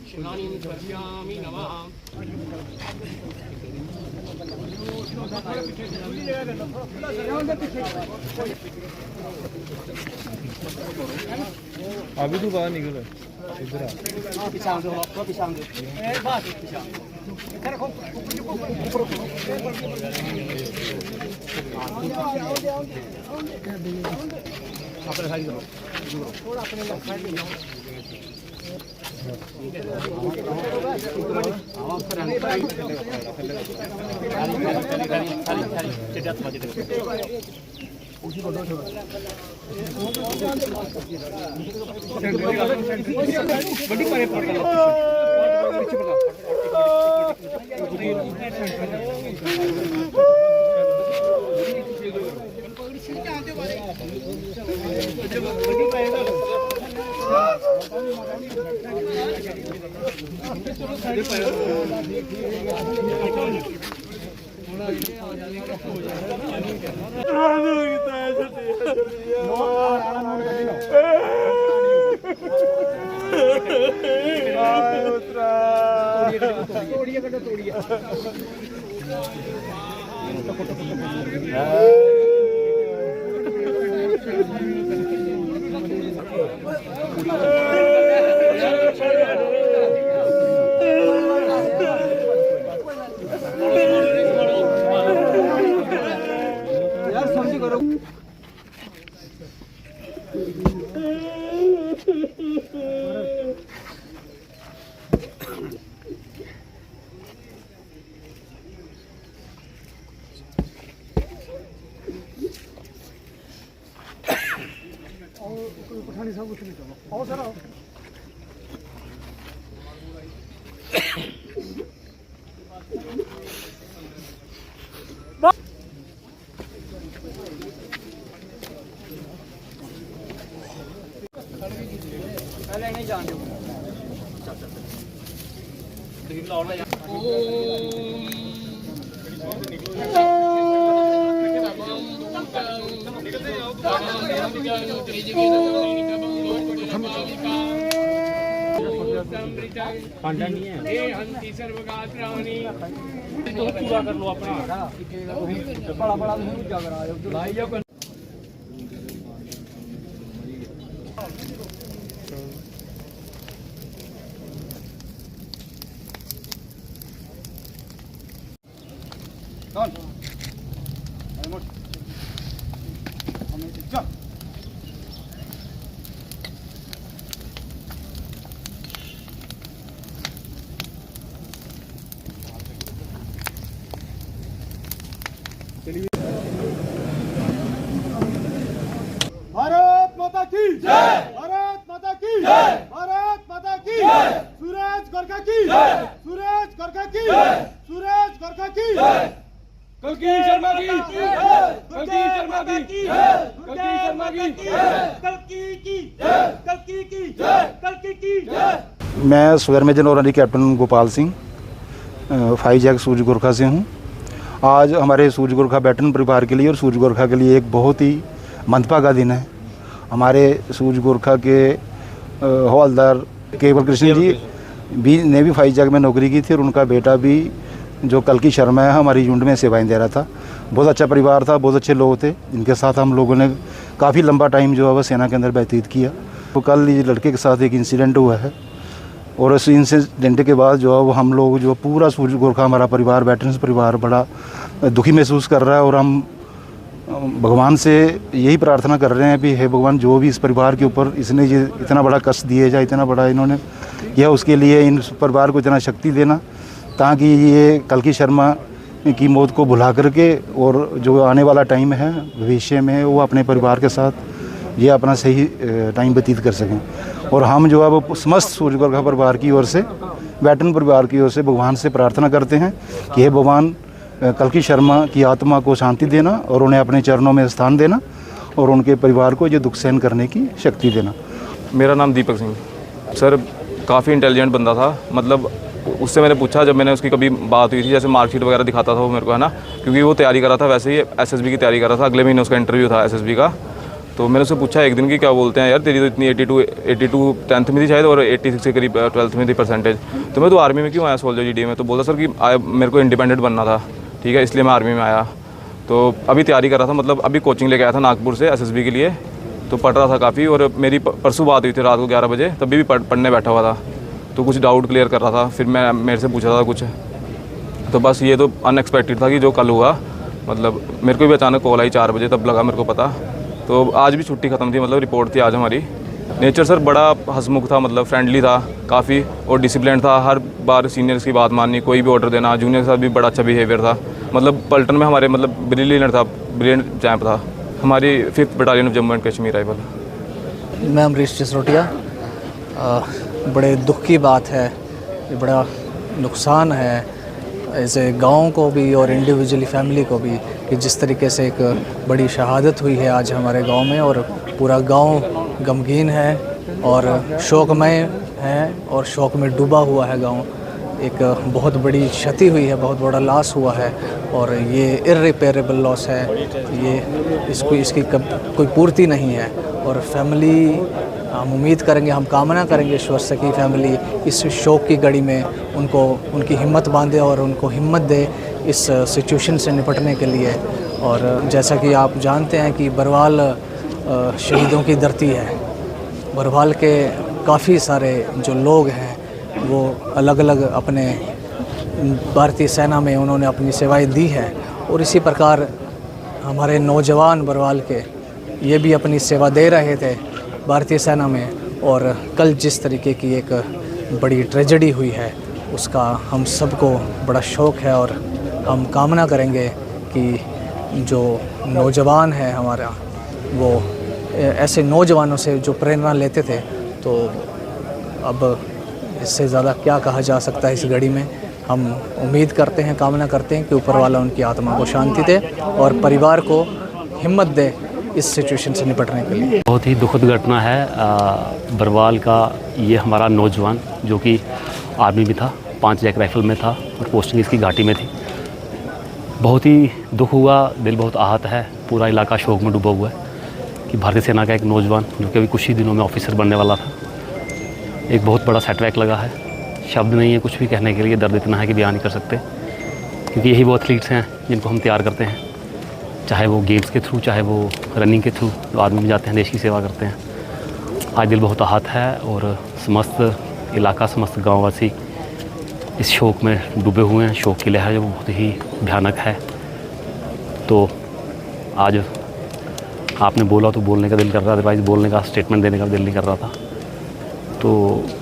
शिवानीं द्रव्यामि नमः। अभी तो बाहर निकल इधर पांडा नहीं है ये हंती सर्वगात्राणि तो पूरा कर लो अपना बड़ा बड़ा जाकर आयो भाई जो कौन भारत माता की जय, भारत माता की जय, भारत माता की जय, सूरज गोरखा की जय, सूरज गोरखा की जय, सूरज गोरखा की जय, कल्की शर्मा की जय, कल्की शर्मा की जय, कल्की शर्मा की जय, कल्की की जय, कल्की की जय, कल्की की जय। मैं square major honorary captain Gopal Singh 5 Jack सूरज गोरखा से हूँ। आज हमारे सूरज गोरखा बैटन परिवार के लिए और सूरज गोरखा के लिए एक बहुत ही मंदभागा दिन है। हमारे सूरज गोरखा के हवलदार केवल कृष्ण जी भी ने भी 5 जैक में नौकरी की थी और उनका बेटा भी जो कल्की शर्मा है हमारी यूनिट में सेवाएं दे रहा था। बहुत अच्छा परिवार था, बहुत अच्छे लोग थे जिनके साथ हम लोगों ने काफ़ी लंबा टाइम जो है वह सेना के अंदर व्यतीत किया। तो कल ये लड़के के साथ एक इंसिडेंट हुआ है और उस इंसिडेंट के बाद जो है वो हम लोग जो पूरा सूरज गोरखा हमारा परिवार वेटरन्स परिवार बड़ा दुखी महसूस कर रहा है और हम भगवान से यही प्रार्थना कर रहे हैं कि हे भगवान जो भी इस परिवार के ऊपर इसने ये इतना बड़ा कष्ट दिए या इतना बड़ा इन्होंने यह उसके लिए इन परिवार को इतना शक्ति देना ताकि ये कल्कि शर्मा की मौत को भुला करके और जो आने वाला टाइम है भविष्य में वो अपने परिवार के साथ ये अपना सही टाइम व्यतीत कर सकें। और हम जो है वो समस्त सूर्य गोरखा परिवार की ओर से, वेटरन परिवार की ओर से भगवान से प्रार्थना करते हैं कि हे भगवान कल्कि शर्मा की आत्मा को शांति देना और उन्हें अपने चरणों में स्थान देना और उनके परिवार को ये दुख सहन करने की शक्ति देना। मेरा नाम दीपक सिंह सर, काफ़ी इंटेलिजेंट बंदा था। मतलब उससे मैंने पूछा, जब मैंने उसकी कभी बात हुई थी, जैसे मार्कशीट वगैरह दिखाता था वो मेरे को, है ना, क्योंकि वो तैयारी कर रहा था, वैसे ही एसएसबी की तैयारी कर रहा था। अगले महीने उसका इंटरव्यू था एसएसबी का। तो मैंने उससे पूछा एक दिन की, क्या बोलते हैं यार, तेरी तो इतनी 82 10th में थी शायद और 86 के करीब 12th में थी परसेंटेज, तो मैं तो आर्मी में क्यों आया सोल्जर जीडी में? तो बोलता सर कि मेरे को इंडिपेंडेंट बनना था, ठीक है, इसलिए मैं आर्मी में आया। तो अभी तैयारी कर रहा था, मतलब अभी कोचिंग लेके आया था नागपुर से एसएसबी के लिए, तो पढ़ रहा था काफ़ी। और मेरी परसों बात हुई थी रात को 11 बजे, तभी भी पढ़ने बैठा हुआ था, तो कुछ डाउट क्लियर कर रहा था। फिर मैं मेरे से पूछा था कुछ, तो बस ये तो अनएक्सपेक्टेड था कि जो कल हुआ, मतलब मेरे को भी अचानक कॉल आई 4 बजे, तब लगा मेरे को पता। तो आज भी छुट्टी ख़त्म थी, मतलब रिपोर्ट थी आज हमारी। नेचर सर बड़ा हंसमुख था, मतलब फ्रेंडली था काफ़ी और डिसिप्लिन था। हर बार सीनियर्स की बात माननी, कोई भी ऑर्डर देना। जूनियर के साथ भी बड़ा अच्छा बिहेवियर था। मतलब पलटन में हमारे मतलब ब्रिलियंट चैम्प था। हमारी 5th battalion of Jammu and Kashmir rifle. मैं अमरीश जसरोटिया। बड़े दुख की बात है, ये बड़ा नुकसान है ऐसे गाँव को भी और इंडिविजुअली फैमिली को भी, कि जिस तरीके से एक बड़ी शहादत हुई है आज हमारे गांव में, और पूरा गांव गमगीन है और शोकमय है और शोक में डूबा हुआ है गांव। एक बहुत बड़ी क्षति हुई है, बहुत बड़ा लॉस हुआ है और ये इर्रिपेरेबल लॉस है। ये इसकी कोई पूर्ति नहीं है। और फैमिली, हम उम्मीद करेंगे, हम कामना करेंगे ईश्वर से कि फैमिली इस शोक की घड़ी में उनकी हिम्मत बांधे और उनको हिम्मत दे इस सिचुएशन से निपटने के लिए। और जैसा कि आप जानते हैं कि बरवाल शहीदों की धरती है। बरवाल के काफ़ी सारे जो लोग हैं वो अलग अलग अपने भारतीय सेना में उन्होंने अपनी सेवाएं दी है, और इसी प्रकार हमारे नौजवान बरवाल के ये भी अपनी सेवा दे रहे थे भारतीय सेना में। और कल जिस तरीके की एक बड़ी ट्रेजेडी हुई है उसका हम सबको बड़ा शौक है, और हम कामना करेंगे कि जो नौजवान है हमारा, वो ऐसे नौजवानों से जो प्रेरणा लेते थे, तो अब इससे ज़्यादा क्या कहा जा सकता है इस घड़ी में। हम उम्मीद करते हैं, कामना करते हैं कि ऊपर वाला उनकी आत्मा को शांति दे और परिवार को हिम्मत दे इस सिचुएशन से निपटने के लिए। बहुत ही दुखद घटना है बरवाल का। ये हमारा नौजवान जो कि आर्मी में था, 5 जैक राइफल में था और पोस्टिंग इसकी घाटी में थी। बहुत ही दुख हुआ, दिल बहुत आहत है, पूरा इलाका शोक में डूबा हुआ है कि भारतीय सेना का एक नौजवान जो कि अभी कुछ ही दिनों में ऑफिसर बनने वाला था, एक बहुत बड़ा सेटबैक लगा है। शब्द नहीं है कुछ भी कहने के लिए, दर्द इतना है कि बयान नहीं कर सकते, क्योंकि यही वो एथलीट्स हैं जिनको हम तैयार करते हैं, चाहे वो गेम्स के थ्रू, चाहे वो रनिंग के थ्रू, जो आर्मी में जाते हैं, देश की सेवा करते हैं। आज दिल बहुत आहत है और समस्त इलाका, समस्त गाँववासी इस शोक में डूबे हुए हैं। शोक की लहर जो बहुत ही भयानक है। तो आज आपने बोला तो बोलने का दिल कर रहा, अदरवाइज़ बोलने का, स्टेटमेंट देने का दिल नहीं कर रहा था। तो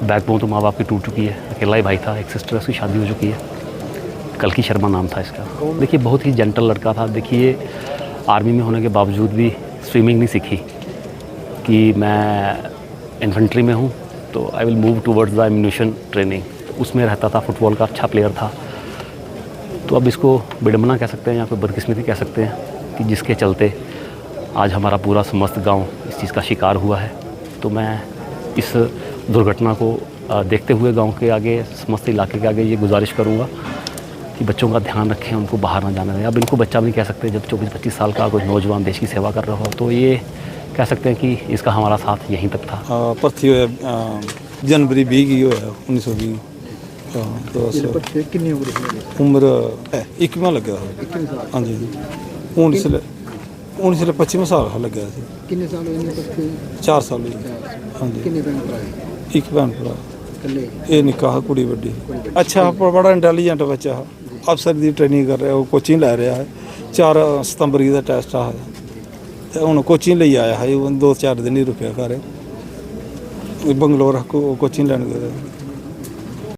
बैकबोन तो माँ बाप की टूट चुकी है, अकेला ही भाई था, एक सिस्टर, उसकी शादी हो चुकी है। कल्कि शर्मा नाम था इसका। देखिए बहुत ही जेंटल लड़का था। देखिए आर्मी में होने के बावजूद भी स्विमिंग नहीं सीखी कि मैं इन्फेंट्री में हूँ तो I will move towards the ammunition training, तो उसमें रहता था। फुटबॉल का अच्छा प्लेयर था। तो अब इसको विडंबना कह सकते हैं या फिर बदकिस्मती कह सकते हैं कि जिसके चलते आज हमारा पूरा समस्त गांव इस चीज़ का शिकार हुआ है। तो मैं इस दुर्घटना को देखते हुए गांव के आगे, समस्त इलाके के आगे ये गुजारिश करूंगा कि बच्चों का ध्यान रखें, उनको बाहर ना जाने दें। अब इनको बच्चा भी नहीं कह सकते, जब 24-25 साल का कोई नौजवान देश की सेवा कर रहा हो, तो ये कह सकते हैं कि इसका हमारा साथ यहीं तक था। भर्ती होया जनवरी 20 की होया 1920। उम्र 21वां लग्या। हाँ जी, हूँ इसलिए 25वां साल लग्या। कितने साल हुए? 4 साल हुए। हाँ जी। कितने भैन भरा? एक भैन भरा। ये निकाह कुड़ी बड़ी। अच्छा, बड़ा इंटैलीजेंट बच्चा है। अफसर की ट्रेनिंग कर रहा है, कोचिंग लै रहा है। 4 सितंबर का टेस्ट है, हूँ कोचिंग ले आया है। 2-4 दिन ही रुपया घर, बंगलोर कोचिंग लैन गए।